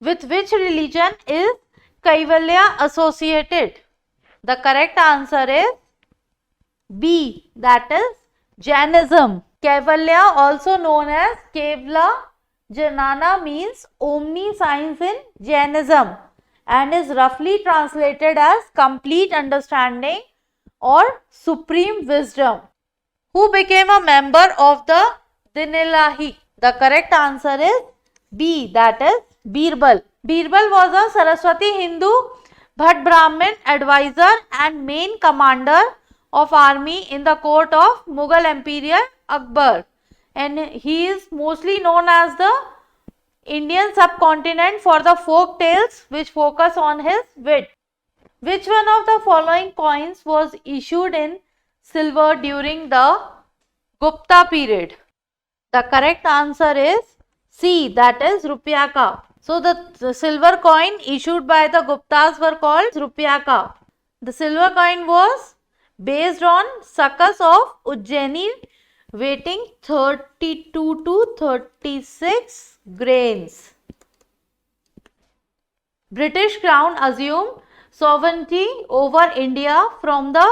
With which religion is Kaivalya associated? The correct answer is B, that is Jainism. Kaivalya, also known as Kevala Janana, means omniscience in Jainism and is roughly translated as complete understanding or supreme wisdom. Who became a member of the Dinilahi? The correct answer is B, that is Birbal. Birbal was a Saraswati Hindu Bhat Brahmin advisor and main commander of army in the court of Mughal Emperor Akbar, and he is mostly known as the Indian subcontinent for the folk tales which focus on his wit. Which one of the following coins was issued in silver during the Gupta period? The correct answer is C, that is Rupya Ka. So the silver coin issued by the Guptas were called Rupya Ka. The silver coin was based on succus of Ujjaini weighing 32 to 36 grains. British Crown assumed sovereignty over India from the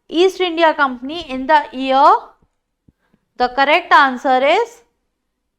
East India Company in the year. The correct answer is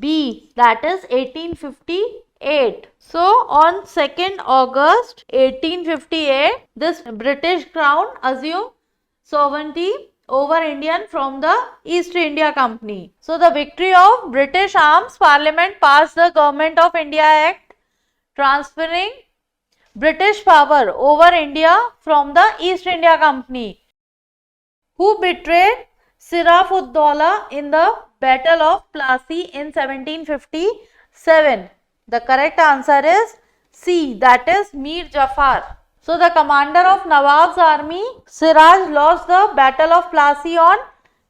B, that is 1858. So on 2nd August 1858, this British Crown assumed sovereignty over Indian from the East India Company. So the victory of British Arms Parliament passed the Government of India Act transferring British power over India from the East India Company. Who betrayed Siraf-ud-Dawla in the Battle of Plassey in 1757? The correct answer is C, that is Mir Jafar. So the commander of Nawab's army, Siraj, lost the Battle of Plassey on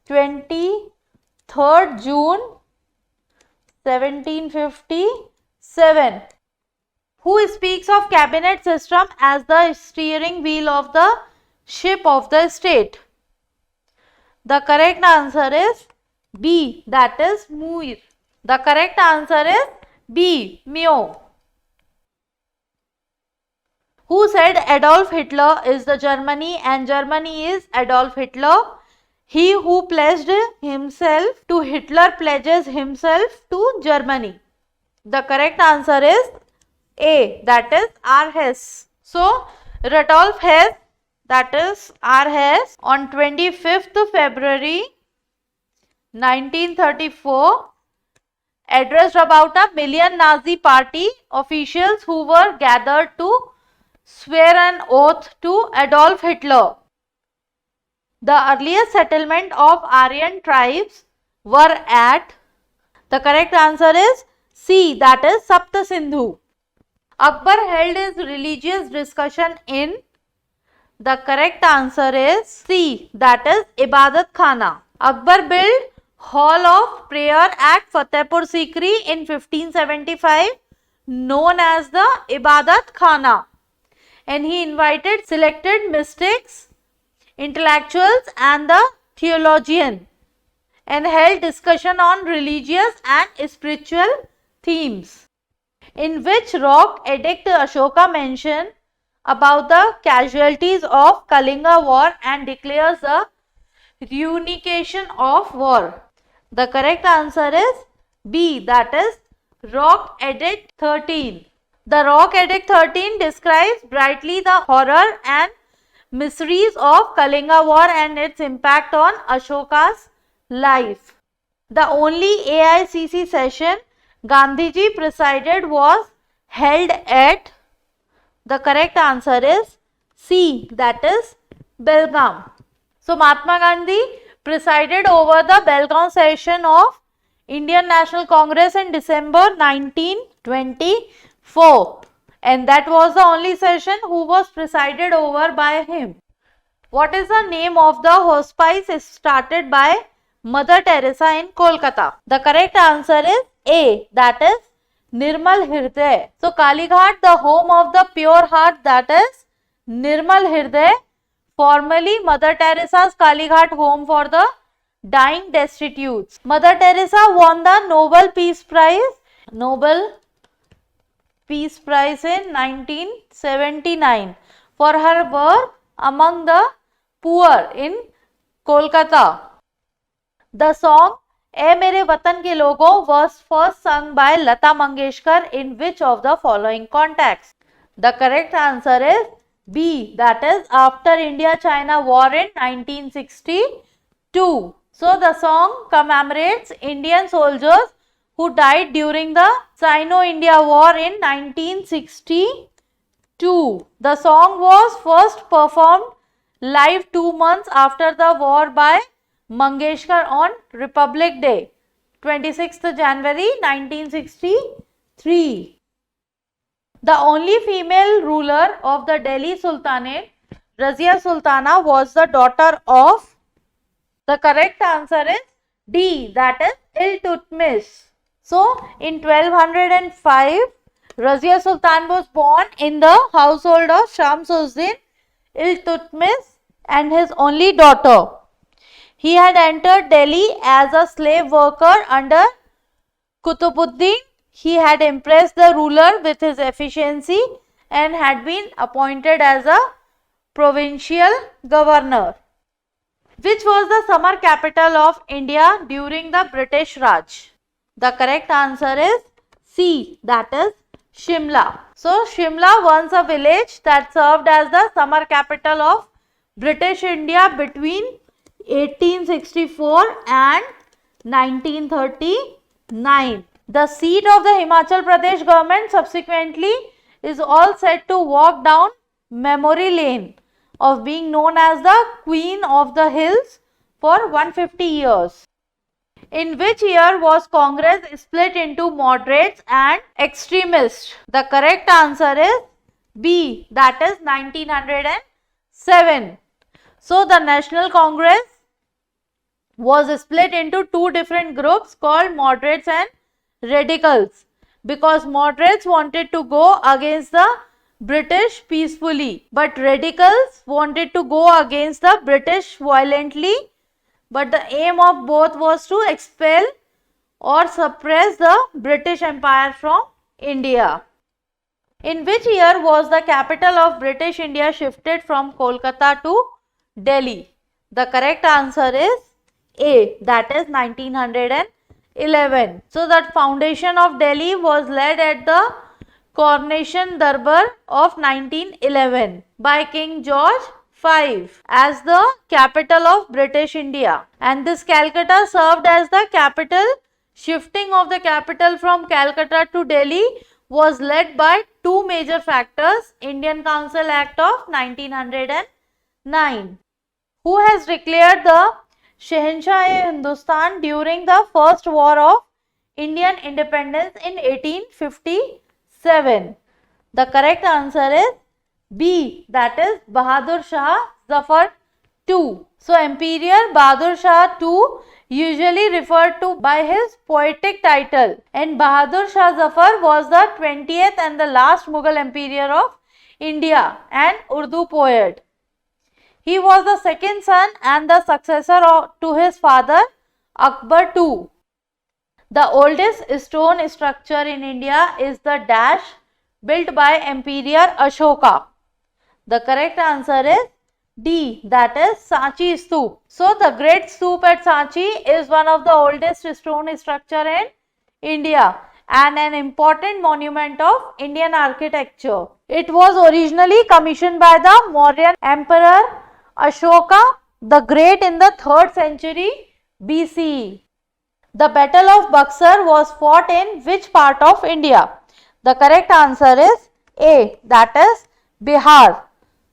23rd June 1757. Who speaks of cabinet system as the steering wheel of the ship of the state? The correct answer is B, that is Muir. The correct answer is B, Mio. Who said Adolf Hitler is the Germany and Germany is Adolf Hitler? He who pledged himself to Hitler pledges himself to Germany. The correct answer is A, that is R. Hess. So, Rudolf Hess, that is R. Hess, on 25th February 1934 addressed about 1 million Nazi party officials who were gathered to swear an oath to Adolf Hitler. The earliest settlement of Aryan tribes were at, the correct answer is C, that is Sapta Sindhu. Akbar held his religious discussion in, the correct answer is C, that is Ibadat Khana. Akbar built Hall of Prayer at Fatehpur Sikri in 1575 known as the Ibadat Khana, and he invited selected mystics, intellectuals and the theologian and held discussion on religious and spiritual themes. In which rock edict Ashoka mentioned about the casualties of Kalinga war and declares the reunification of war? The correct answer is B, that is Rock Edict 13. The Rock Edict 13 describes brightly the horror and miseries of Kalinga war and its impact on Ashoka's life. The only AICC session Gandhiji presided was held at, the correct answer is C, that is Belgaum. So Mahatma Gandhi presided over the Belgaum session of Indian National Congress in December 1924, and that was the only session who was presided over by him. What is the name of the hospice started by Mother Teresa in Kolkata? The correct answer is A, that is Nirmal Hirday. So Kalighat, the home of the pure heart, that is Nirmal Hirday, formerly Mother Teresa's Kalighat home for the dying destitutes. Mother Teresa won the Nobel Peace Prize Peace Prize in 1979 for her work among the poor in Kolkata. The song "ए मेरे वतन के लोगों" was first sung by Lata Mangeshkar in which of the following contexts? The correct answer is B, that is after India-China War in 1962. So the song commemorates Indian soldiers who died during the Sino-India War in 1962. The song was first performed live 2 months after the war by Mangeshkar on Republic Day, 26th January 1963. The only female ruler of the Delhi Sultanate, Razia Sultana, was the daughter of. The correct answer is D, that is Iltutmish. So, in 1205, Razia Sultan was born in the household of Shamsuddin Iltutmish and his only daughter. He had entered Delhi as a slave worker under Kutubuddin. He had impressed the ruler with his efficiency and had been appointed as a provincial governor. Which was the summer capital of India during the British Raj? The correct answer is C, that is Shimla. So, Shimla once a village that served as the summer capital of British India between 1864 and 1939. The seat of the Himachal Pradesh government subsequently is all set to walk down memory lane of being known as the Queen of the Hills for 150 years. In which year was Congress split into moderates and extremists? The correct answer is B, that is 1907. So, the National Congress was split into two different groups called moderates and radicals, because moderates wanted to go against the British peacefully, but radicals wanted to go against the British violently, but the aim of both was to expel or suppress the British Empire from India. In which year was the capital of British India shifted from Kolkata to Delhi? The correct answer is A, that is 1911. So, that foundation of Delhi was led at the Coronation Darbar of 1911 by King George V as the capital of British India, and this Calcutta served as the capital. Shifting of the capital from Calcutta to Delhi was led by two major factors: Indian Council Act of 1909. Who has declared the Shahenshah-e-Hindustan during the first war of Indian independence in 1857? The correct answer is B, that is Bahadur Shah Zafar II. So, Emperor Bahadur Shah II, usually referred to by his poetic title, and Bahadur Shah Zafar was the 20th and the last Mughal emperor of India and Urdu poet. He was the second son and the successor to his father Akbar II. The oldest stone structure in India is the dash built by Emperor Ashoka. The correct answer is D, that is Sanchi Stoop. So, the Great Stoop at Sanchi is one of the oldest stone structure in India and an important monument of Indian architecture. It was originally commissioned by the Mauryan Emperor Ashoka the Great in the 3rd century BCE. The Battle of Buxar was fought in which part of India? The correct answer is A, that is Bihar.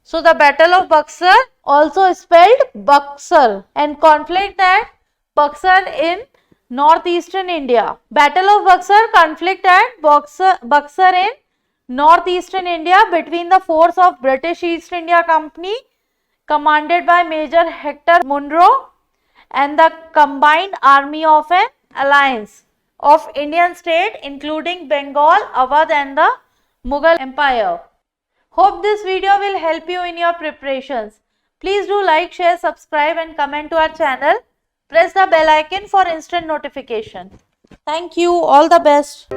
So, the Battle of Buxar, also spelled Buxar, and conflict at Buxar in northeastern India. Battle of Buxar, conflict at Buxar in northeastern India between the force of British East India Company commanded by Major Hector Munro and the combined army of an alliance of Indian state including Bengal, Awadh and the Mughal Empire. Hope this video will help you in your preparations. Please do like, share, subscribe and comment to our channel. Press the bell icon for instant notification. Thank you. All the best.